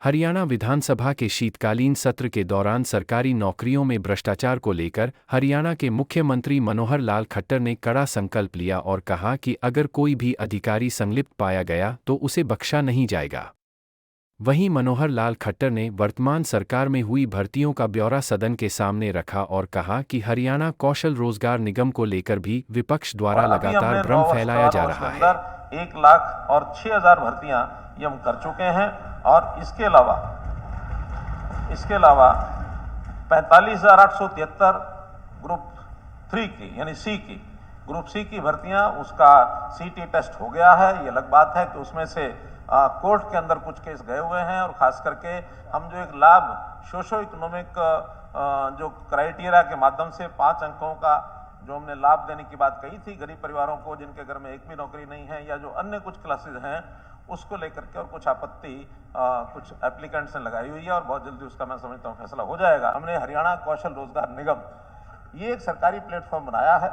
हरियाणा विधानसभा के शीतकालीन सत्र के दौरान सरकारी नौकरियों में भ्रष्टाचार को लेकर हरियाणा के मुख्यमंत्री मनोहर लाल खट्टर ने कड़ा संकल्प लिया और कहा कि अगर कोई भी अधिकारी संलिप्त पाया गया तो उसे बख्शा नहीं जाएगा। वहीं मनोहर लाल खट्टर ने वर्तमान सरकार में हुई भर्तियों का ब्यौरा सदन के सामने रखा और कहा कि हरियाणा कौशल रोजगार निगम को लेकर भी विपक्ष द्वारा लगातार भ्रम फैलाया जा रहा है। 1,06,000 भर्तियां ये हम कर चुके हैं और इसके अलावा 45,873 ग्रुप 3 की यानी ग्रुप सी की भर्तियां, उसका सीटी टेस्ट हो गया है। ये अलग बात है कि उसमें से कोर्ट के अंदर कुछ केस गए हुए हैं और खास करके हम जो एक लाभ सोशो इकोनॉमिक जो क्राइटेरिया के माध्यम से 5 अंकों का जो हमने लाभ देने की बात कही थी गरीब परिवारों को जिनके घर में एक भी नौकरी नहीं है या जो अन्य कुछ क्लासेज हैं, उसको लेकर के और कुछ आपत्ति कुछ एप्लीकेंट्स ने लगाई हुई है और बहुत जल्दी उसका मैं समझता हूँ फैसला हो जाएगा। हमने हरियाणा कौशल रोजगार निगम ये एक सरकारी प्लेटफॉर्म बनाया है,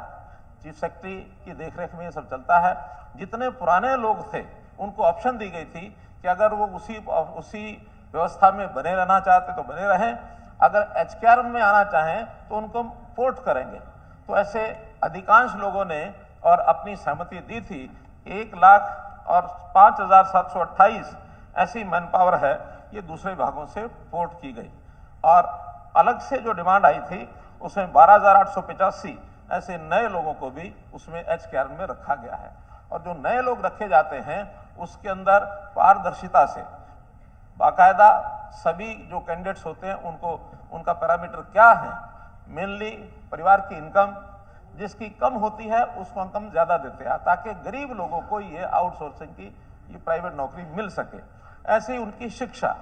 चीफ सेक्रेटरी की देखरेख में ये सब चलता है। जितने पुराने लोग थे उनको ऑप्शन दी गई थी कि अगर वो उसी व्यवस्था में बने रहना चाहते तो बने रहें, अगर एचकेआर में आना चाहें तो उनको पोर्ट करेंगे। तो ऐसे अधिकांश लोगों ने और अपनी सहमति दी थी। 1,05,728 ऐसी मैन पावर है ये दूसरे भागों से पोर्ट की गई और अलग से जो डिमांड आई थी उसमें 12,885 ऐसे नए लोगों को भी उसमें एचकेआर में रखा गया है। और जो नए लोग रखे जाते हैं उसके अंदर पारदर्शिता से बाकायदा सभी जो कैंडिडेट्स होते हैं उनको उनका पैरामीटर क्या है, मेनली परिवार की इनकम जिसकी कम होती है उसको इनकम ज्यादा देते हैं ताकि गरीब लोगों को ये आउटसोर्सिंग की ये प्राइवेट नौकरी मिल सके। ऐसे ही उनकी शिक्षा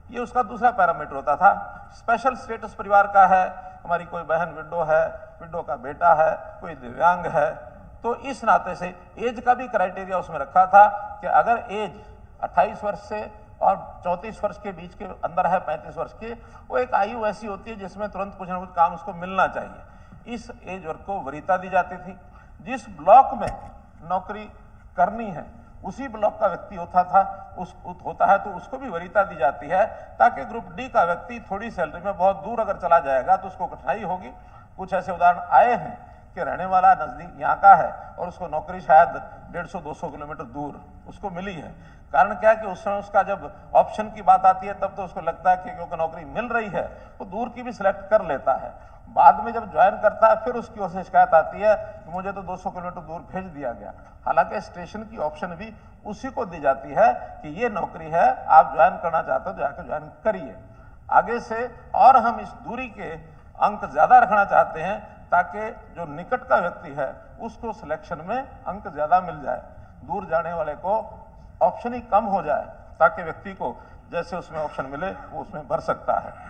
ये उसका दूसरा पैरामीटर होता था। स्पेशल स्टेटस परिवार का है, हमारी कोई बहन विडो है, विडो का बेटा है, कोई दिव्यांग है, तो इस नाते से एज का भी क्राइटेरिया उसमें रखा था कि अगर एज 28 वर्ष से और 34 वर्ष के बीच के अंदर है, 35 वर्ष की, वो एक आयु ऐसी होती है जिसमें तुरंत कुछ ना कुछ काम उसको मिलना चाहिए। इस एज वर्ग को वरीयता दी जाती थी। जिस ब्लॉक में नौकरी करनी है उसी ब्लॉक का व्यक्ति होता है तो उसको भी वरीयता दी जाती है ताकि ग्रुप डी का व्यक्ति थोड़ी सैलरी में बहुत दूर अगर चला जाएगा तो उसको कठिनाई होगी। कुछ ऐसे उदाहरण आए हैं कि रहने वाला नजदीक यहाँ का है और उसको नौकरी शायद 150-200 किलोमीटर दूर उसको मिली है। कारण क्या है कि उस समय उसका जब ऑप्शन की बात आती है तब तो उसको लगता है कि क्योंकि नौकरी मिल रही है तो दूर की भी सिलेक्ट कर लेता है। बाद में जब ज्वाइन करता है फिर उसकी ओर से शिकायत आती है कि मुझे तो 200 किलोमीटर दूर भेज दिया गया। हालांकि स्टेशन की ऑप्शन भी उसी को दी जाती है कि ये नौकरी है, आप ज्वाइन करना चाहते हो जाकर ज्वाइन करिए। आगे से और हम इस दूरी के अंक ज्यादा रखना चाहते हैं ताकि जो निकट का व्यक्ति है उसको सिलेक्शन में अंक ज्यादा मिल जाए, दूर जाने वाले को ऑप्शन ही कम हो जाए ताकि व्यक्ति को जैसे उसमें ऑप्शन मिले वो उसमें भर सकता है।